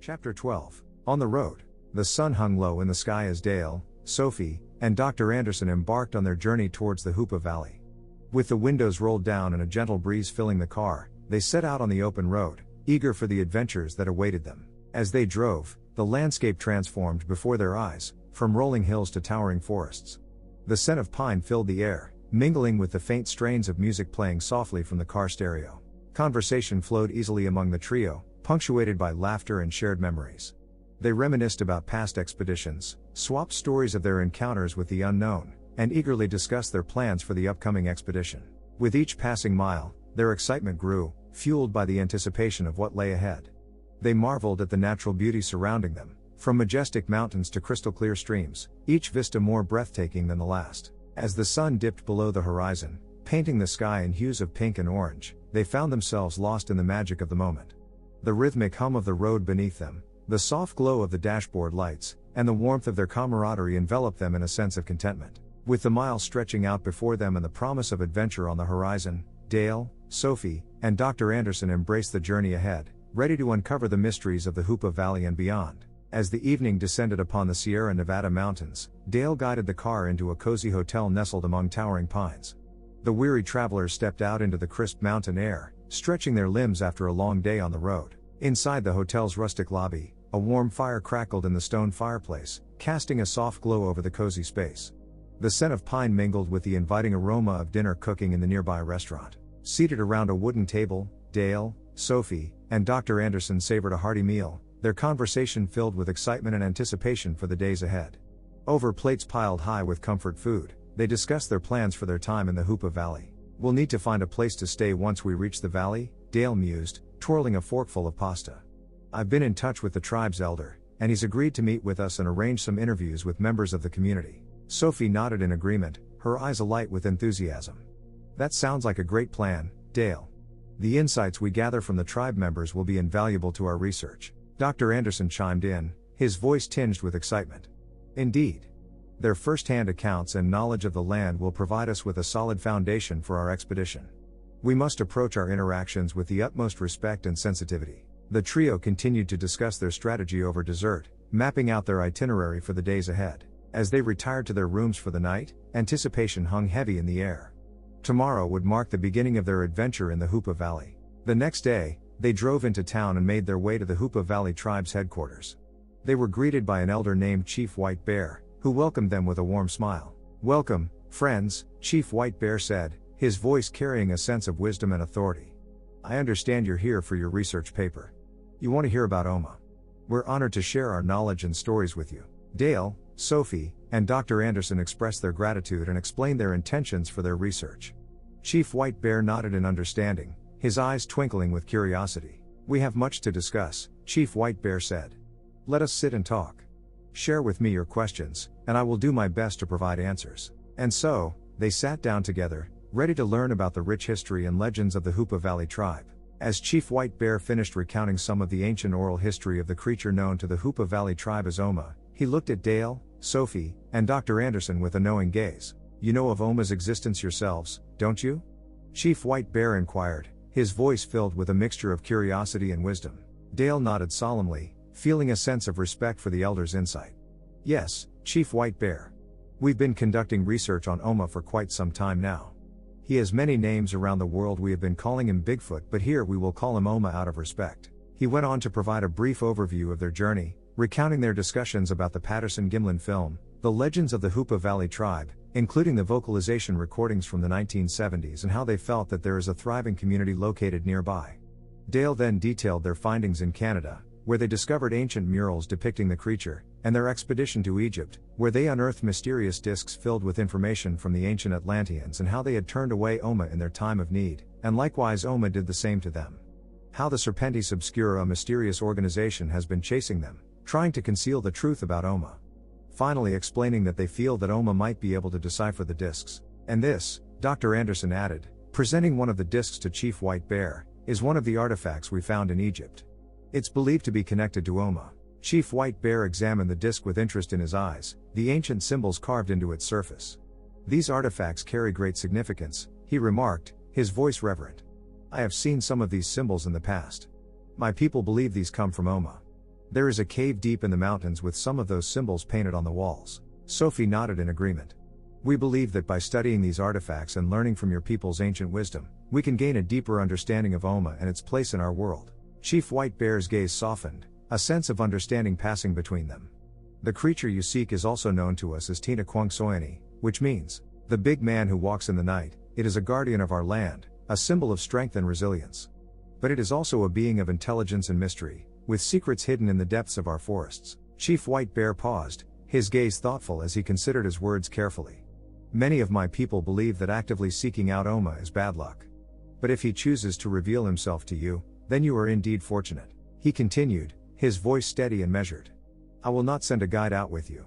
Chapter 12. On the road. The sun hung low in the sky as Dale, Sophie, and Dr. Anderson embarked on their journey towards the Hoopa Valley. With the windows rolled down and a gentle breeze filling the car, they set out on the open road, eager for the adventures that awaited them. As they drove, the landscape transformed before their eyes, from rolling hills to towering forests. The scent of pine filled the air, mingling with the faint strains of music playing softly from the car stereo. Conversation flowed easily among the trio, punctuated by laughter and shared memories. They reminisced about past expeditions, swapped stories of their encounters with the unknown, and eagerly discussed their plans for the upcoming expedition. With each passing mile, their excitement grew, fueled by the anticipation of what lay ahead. They marveled at the natural beauty surrounding them, from majestic mountains to crystal-clear streams, each vista more breathtaking than the last. As the sun dipped below the horizon, painting the sky in hues of pink and orange, they found themselves lost in the magic of the moment. The rhythmic hum of the road beneath them, the soft glow of the dashboard lights, and the warmth of their camaraderie enveloped them in a sense of contentment. With the miles stretching out before them and the promise of adventure on the horizon, Dale, Sophie, and Dr. Anderson embraced the journey ahead, ready to uncover the mysteries of the Hoopa Valley and beyond. As the evening descended upon the Sierra Nevada mountains, Dale guided the car into a cozy hotel nestled among towering pines. The weary travelers stepped out into the crisp mountain air, stretching their limbs after a long day on the road. Inside the hotel's rustic lobby, a warm fire crackled in the stone fireplace, casting a soft glow over the cozy space. The scent of pine mingled with the inviting aroma of dinner cooking in the nearby restaurant. Seated around a wooden table, Dale, Sophie, and Dr. Anderson savored a hearty meal, their conversation filled with excitement and anticipation for the days ahead. Over plates piled high with comfort food, they discussed their plans for their time in the Hoopa Valley. "We'll need to find a place to stay once we reach the valley," Dale mused, twirling a forkful of pasta. "I've been in touch with the tribe's elder, and he's agreed to meet with us and arrange some interviews with members of the community." Sophie nodded in agreement, her eyes alight with enthusiasm. "That sounds like a great plan, Dale. The insights we gather from the tribe members will be invaluable to our research." Dr. Anderson chimed in, his voice tinged with excitement. "Indeed. Their first-hand accounts and knowledge of the land will provide us with a solid foundation for our expedition. We must approach our interactions with the utmost respect and sensitivity." The trio continued to discuss their strategy over dessert, mapping out their itinerary for the days ahead. As they retired to their rooms for the night, anticipation hung heavy in the air. Tomorrow would mark the beginning of their adventure in the Hoopa Valley. The next day, they drove into town and made their way to the Hoopa Valley Tribe's headquarters. They were greeted by an elder named Chief White Bear, who welcomed them with a warm smile. "Welcome, friends," Chief White Bear said, his voice carrying a sense of wisdom and authority. "I understand you're here for your research paper. You want to hear about Omah. We're honored to share our knowledge and stories with you." Dale, Sophie, and Dr. Anderson expressed their gratitude and explained their intentions for their research. Chief White Bear nodded in understanding, his eyes twinkling with curiosity. "We have much to discuss," Chief White Bear said. "Let us sit and talk. Share with me your questions, and I will do my best to provide answers." And so, they sat down together, ready to learn about the rich history and legends of the Hoopa Valley Tribe. As Chief White Bear finished recounting some of the ancient oral history of the creature known to the Hoopa Valley Tribe as Omah, he looked at Dale, Sophie, and Dr. Anderson with a knowing gaze. "You know of Omah's existence yourselves, don't you?" Chief White Bear inquired, his voice filled with a mixture of curiosity and wisdom. Dale nodded solemnly, feeling a sense of respect for the elder's insight. "Yes, Chief White Bear. We've been conducting research on Omah for quite some time now. He has many names around the world. We have been calling him Bigfoot, but here we will call him Omah out of respect." He went on to provide a brief overview of their journey, recounting their discussions about the Patterson-Gimlin film, the legends of the Hoopa Valley Tribe, including the vocalization recordings from the 1970s and how they felt that there is a thriving community located nearby. Dale then detailed their findings in Canada, where they discovered ancient murals depicting the creature, and their expedition to Egypt, where they unearthed mysterious discs filled with information from the ancient Atlanteans and how they had turned away Omah in their time of need, and likewise Omah did the same to them. How the Serpentis Obscura, a mysterious organization, has been chasing them, trying to conceal the truth about Omah. Finally explaining that they feel that Omah might be able to decipher the discs. "And this," Dr. Anderson added, presenting one of the discs to Chief White Bear, "is one of the artifacts we found in Egypt. It's believed to be connected to Omah." Chief White Bear examined the disc with interest in his eyes, the ancient symbols carved into its surface. "These artifacts carry great significance," he remarked, his voice reverent. "I have seen some of these symbols in the past. My people believe these come from Omah. There is a cave deep in the mountains with some of those symbols painted on the walls. Sophie nodded in agreement. We believe that by studying these artifacts and learning from your people's ancient wisdom, we can gain a deeper understanding of Omah and its place in our world. Chief White Bear's gaze softened, a sense of understanding passing between them. The creature you seek is also known to us as Tina Kwang Soyani, which means, the big man who walks in the night. It is a guardian of our land, a symbol of strength and resilience. But it is also a being of intelligence and mystery, with secrets hidden in the depths of our forests. Chief White Bear paused, his gaze thoughtful as he considered his words carefully. Many of my people believe that actively seeking out Omah is bad luck. But if he chooses to reveal himself to you, then you are indeed fortunate. He continued, his voice steady and measured. I will not send a guide out with you.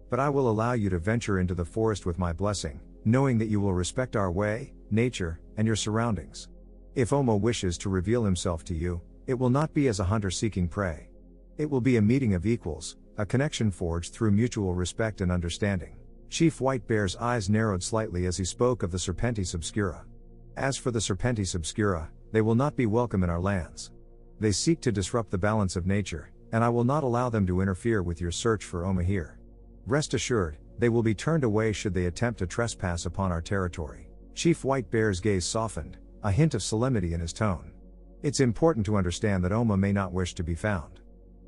But I will allow you to venture into the forest with my blessing, knowing that you will respect our way, nature, and your surroundings. If Omah wishes to reveal himself to you, it will not be as a hunter seeking prey. It will be a meeting of equals, a connection forged through mutual respect and understanding. Chief White Bear's eyes narrowed slightly as he spoke of the Serpentis Obscura. As for the Serpentis Obscura, they will not be welcome in our lands. They seek to disrupt the balance of nature, and I will not allow them to interfere with your search for Omah here. Rest assured, they will be turned away should they attempt to trespass upon our territory. Chief White Bear's gaze softened, a hint of solemnity in his tone. It's important to understand that Omah may not wish to be found.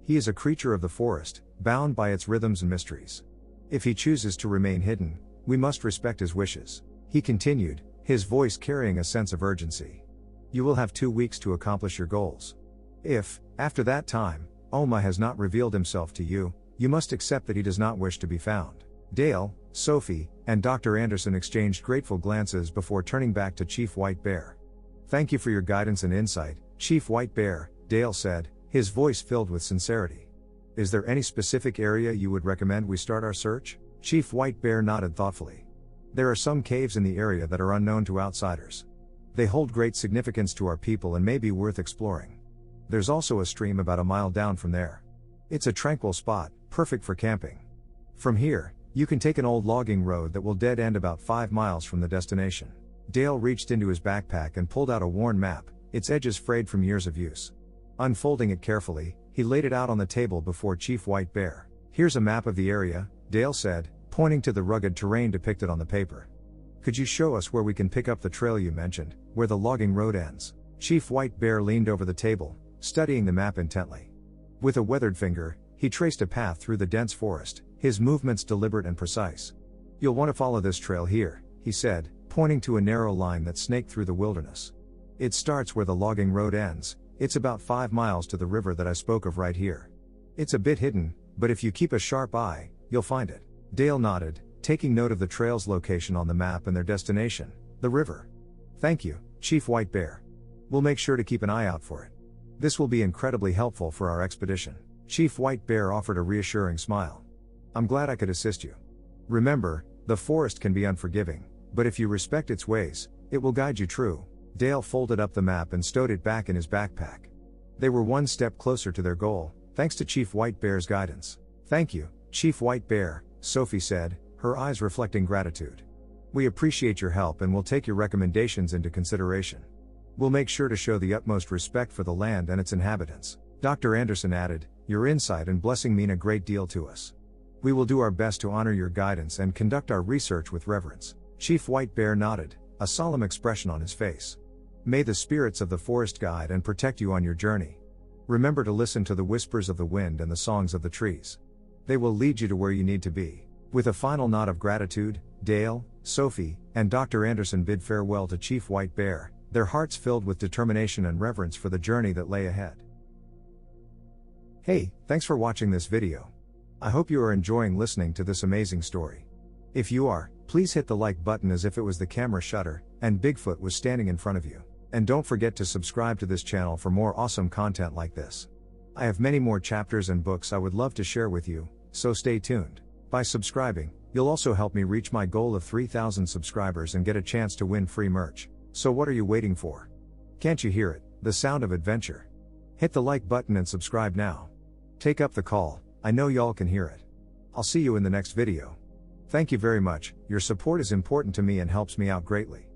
He is a creature of the forest, bound by its rhythms and mysteries. If he chooses to remain hidden, we must respect his wishes. He continued, his voice carrying a sense of urgency. You will have 2 weeks to accomplish your goals. If, after that time, Omah has not revealed himself to you, you must accept that he does not wish to be found. Dale, Sophie, and Dr. Anderson exchanged grateful glances before turning back to Chief White Bear. Thank you for your guidance and insight, Chief White Bear, Dale said, his voice filled with sincerity. Is there any specific area you would recommend we start our search? Chief White Bear nodded thoughtfully. There are some caves in the area that are unknown to outsiders. They hold great significance to our people and may be worth exploring. There's also a stream about a mile down from there. It's a tranquil spot, perfect for camping. From here, you can take an old logging road that will dead end about 5 miles from the destination. Dale reached into his backpack and pulled out a worn map, its edges frayed from years of use. Unfolding it carefully, he laid it out on the table before Chief White Bear. Here's a map of the area, Dale said, pointing to the rugged terrain depicted on the paper. Could you show us where we can pick up the trail you mentioned, where the logging road ends? Chief White Bear leaned over the table, studying the map intently. With a weathered finger, he traced a path through the dense forest, his movements deliberate and precise. You'll want to follow this trail here, he said, pointing to a narrow line that snaked through the wilderness. It starts where the logging road ends. It's about 5 miles to the river that I spoke of right here. It's a bit hidden, but if you keep a sharp eye, you'll find it. Dale nodded, taking note of the trail's location on the map and their destination, the river. Thank you, Chief White Bear. We'll make sure to keep an eye out for it. This will be incredibly helpful for our expedition. Chief White Bear offered a reassuring smile. I'm glad I could assist you. Remember, the forest can be unforgiving, but if you respect its ways, it will guide you true. Dale folded up the map and stowed it back in his backpack. They were one step closer to their goal, thanks to Chief White Bear's guidance. Thank you, Chief White Bear, Sophie said, her eyes reflecting gratitude. We appreciate your help and will take your recommendations into consideration. We'll make sure to show the utmost respect for the land and its inhabitants. Dr. Anderson added, your insight and blessing mean a great deal to us. We will do our best to honor your guidance and conduct our research with reverence. Chief White Bear nodded, a solemn expression on his face. May the spirits of the forest guide and protect you on your journey. Remember to listen to the whispers of the wind and the songs of the trees. They will lead you to where you need to be. With a final nod of gratitude, Dale, Sophie, and Dr. Anderson bid farewell to Chief White Bear, their hearts filled with determination and reverence for the journey that lay ahead. Hey, thanks for watching this video. I hope you are enjoying listening to this amazing story. If you are, please hit the like button as if it was the camera shutter, and Bigfoot was standing in front of you. And don't forget to subscribe to this channel for more awesome content like this. I have many more chapters and books I would love to share with you, so stay tuned. By subscribing, you'll also help me reach my goal of 3,000 subscribers and get a chance to win free merch. So what are you waiting for? Can't you hear it, the sound of adventure? Hit the like button and subscribe now. Take up the call, I know y'all can hear it. I'll see you in the next video. Thank you very much, your support is important to me and helps me out greatly.